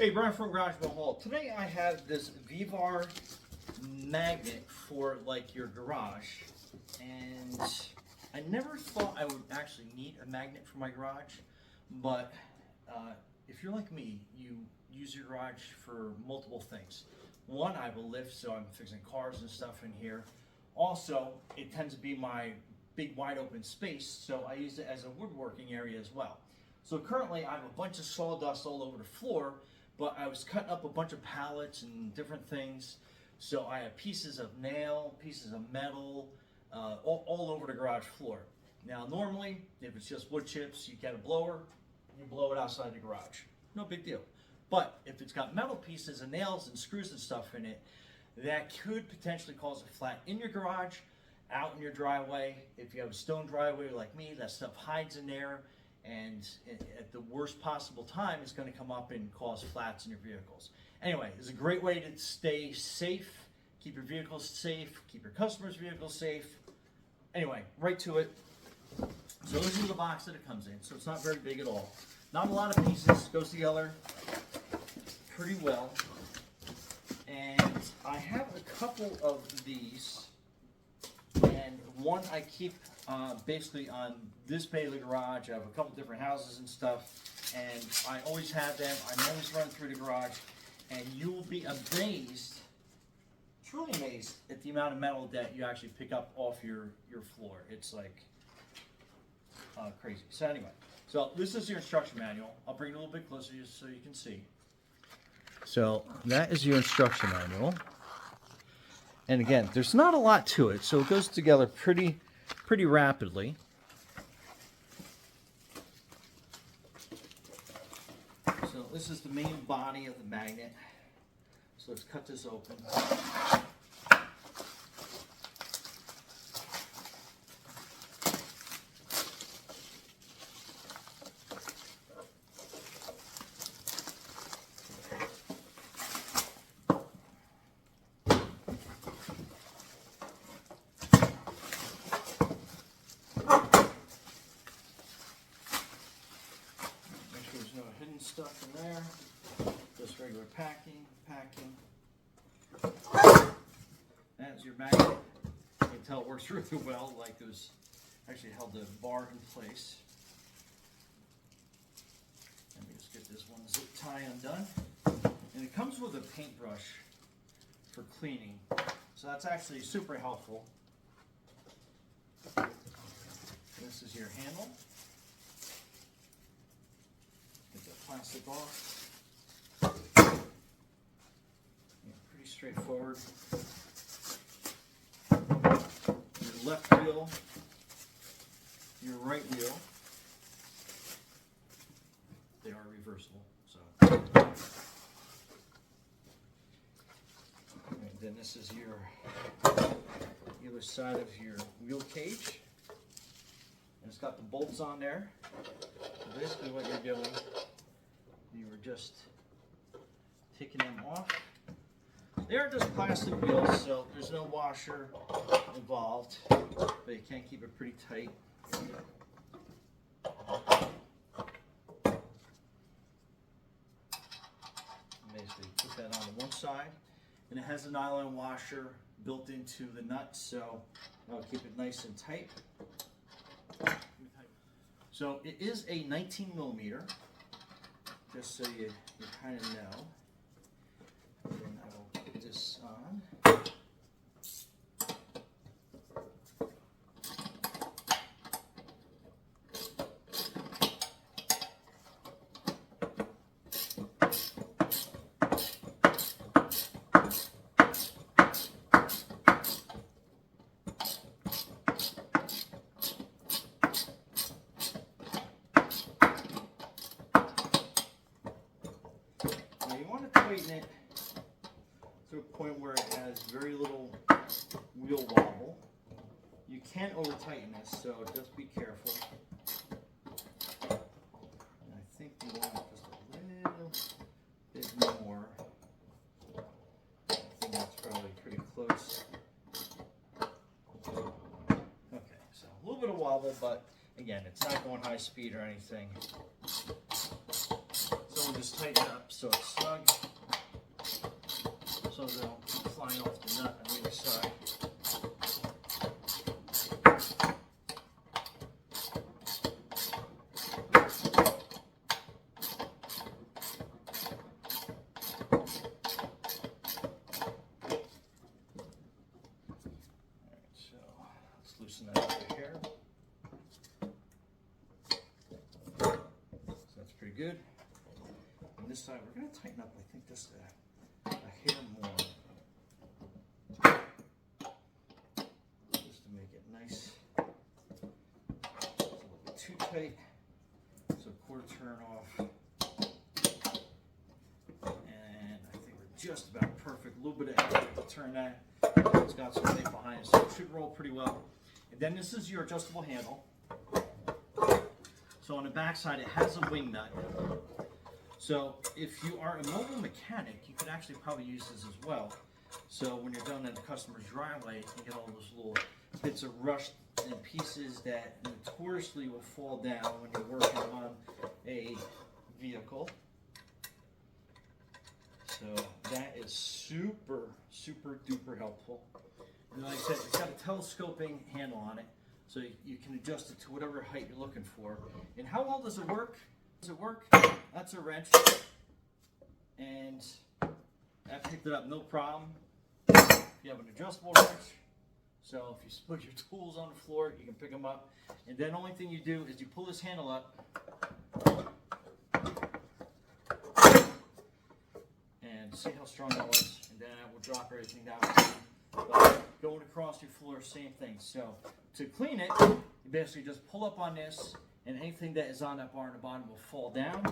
Hey, Brian from Garage Hall. Today I have this VEVOR magnet for like your garage, and I never thought I would actually need a magnet for my garage, but if you're like me, you use your garage for multiple things. One, I have a lift, so I'm fixing cars and stuff in here. Also, it tends to be my big wide open space, so I use it as a woodworking area as well. So currently I have a bunch of sawdust all over the floor, but I was cutting up a bunch of pallets and different things. So I have pieces of nail, pieces of metal, all over the garage floor. Now normally, if it's just wood chips, you get a blower, you blow it outside the garage. No big deal. But if it's got metal pieces and nails and screws and stuff in it, that could potentially cause a flat in your garage, out in your driveway. If you have a stone driveway like me, that stuff hides in there, and at the worst possible time, it's going to come up and cause flats in your vehicles. Anyway, it's a great way to stay safe, keep your vehicles safe, keep your customers' vehicles safe. Anyway, right to it. So this is the box that it comes in. So it's not very big at all. Not a lot of pieces, goes together pretty well. And I have a couple of these, and one I keep basically on this bay of the garage. I have a couple different houses and stuff, and I always have them. I'm always running through the garage, and you will be amazed, truly amazed, at the amount of metal that you actually pick up off your floor. It's like crazy. So anyway, so this is your instruction manual. I'll bring it a little bit closer just so you can see. So that is your instruction manual. And again, there's not a lot to it, so it goes together pretty rapidly. So this is the main body of the magnet. So let's cut this open. There's no hidden stuff in there, just regular packing. That's your magnet. You can tell it works really well, like it was actually held the bar in place. Let me just get this one zip tie undone. And it comes with a paintbrush for cleaning, so that's actually super helpful. This is your handle. Get the plastic off. Yeah, pretty straightforward. Your left wheel, your right wheel. They are reversible, so. And then this is the other side of your wheel cage. And it's got the bolts on there. So basically what you're doing, you were just taking them off. They are just plastic wheels, so there's no washer involved, but you can keep it pretty tight. Basically put that on one side, and it has a nylon washer built into the nut, so that'll keep it nice and tight. So it is a 19 millimeter, just so you kind of know. And then I will put this on. Now you want to tighten it to a point where it has very little wheel wobble. You can over tighten this, so just be careful. And I think you want just a little bit more. I think that's probably pretty close. Okay, so a little bit of wobble, but again, it's not going high speed or anything. So we'll just this tightened up so it's snug, so they don't keep flying off the nut on either side. Loosen that over here. So that's pretty good. On this side, we're going to tighten up, I think, just a hair more. Just to make it nice. It's a little bit too tight. So quarter turn off. And I think we're just about perfect. A little bit of effort to turn that. It's got some weight behind it, so it should roll pretty well. And then this is your adjustable handle. So on the back side, it has a wing nut. So if you are a mobile mechanic, you could actually probably use this as well. So when you're done at the customer's driveway, you can get all those little bits of rust and pieces that notoriously will fall down when you're working on a vehicle. So that is super, super duper helpful. And like I said, it's got a telescoping handle on it, so you can adjust it to whatever height you're looking for. And how well does it work? Does it work? That's a wrench, and I picked it up no problem. You have an adjustable wrench, so if you put your tools on the floor, you can pick them up. And then the only thing you do is you pull this handle up, and see how strong that was, and then it will drop everything down. But going across your floor, same thing. So to clean it, you basically just pull up on this, and anything that is on that bar in the bottom will fall down.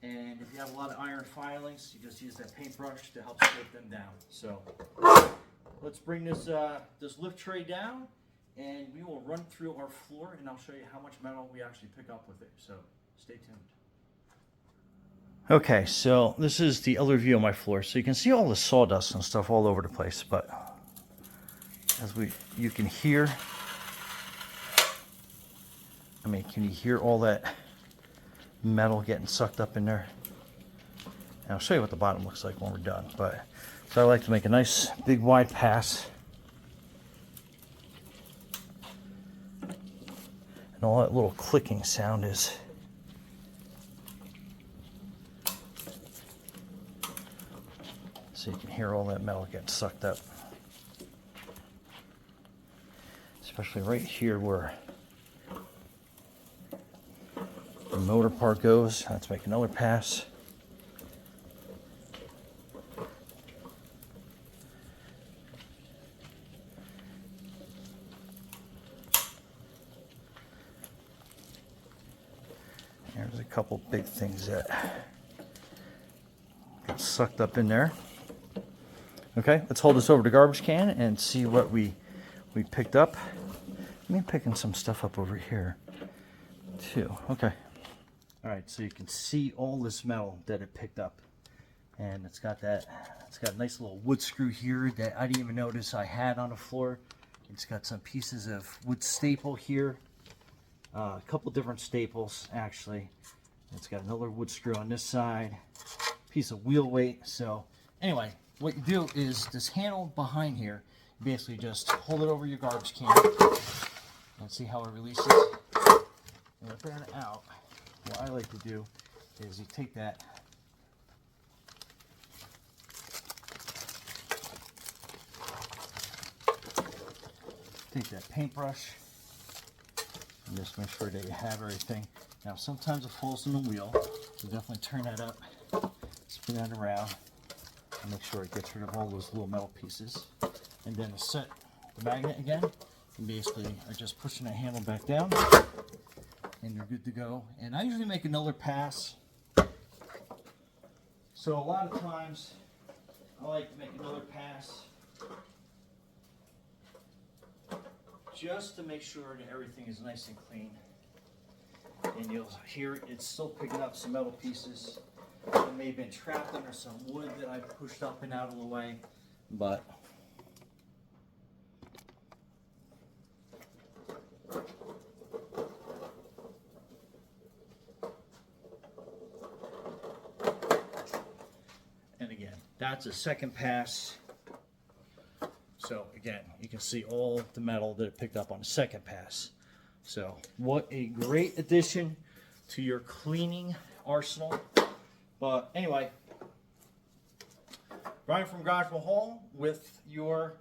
And if you have a lot of iron filings, you just use that paintbrush to help scrape them down. So let's bring this this lift tray down, and we will run through our floor, and I'll show you how much metal we actually pick up with it. So stay tuned. Okay, so this is the other view of my floor. So you can see all the sawdust and stuff all over the place, but as you can hear, I mean, can you hear all that metal getting sucked up in there? And I'll show you what the bottom looks like when we're done. But so I like to make a nice big wide pass. And all that little clicking sound is so you can hear all that metal getting sucked up. Especially right here where the motor part goes. Let's make another pass. There's a couple big things that get sucked up in there. Okay, let's hold this over the garbage can and see what we picked up. I'm picking some stuff up over here too. Okay. All right, so you can see all this metal that it picked up, and it's got a nice little wood screw here that I didn't even notice I had on the floor. It's got some pieces of wood staple here, a couple different staples actually. It's got another wood screw on this side, piece of wheel weight. So anyway, what you do is this handle behind here, you basically just hold it over your garbage can and see how it releases. And with that out, what I like to do is you take that paintbrush and just make sure that you have everything. Now sometimes it falls in the wheel, so definitely turn that up, spin that around, and make sure it gets rid of all those little metal pieces. And then to set the magnet again, you basically are just pushing that handle back down, and you're good to go. And I usually make another pass. So a lot of times, I like to make another pass just to make sure that everything is nice and clean. And you'll hear it's still picking up some metal pieces that may have been trapped under some wood that I pushed up and out of the way, but That's a second pass. So again, you can see all the metal that it picked up on the second pass. So what a great addition to your cleaning arsenal. But anyway, Ryan from Garage Hall with your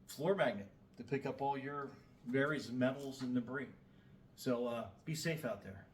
floor magnet to pick up all your various metals and debris. So be safe out there.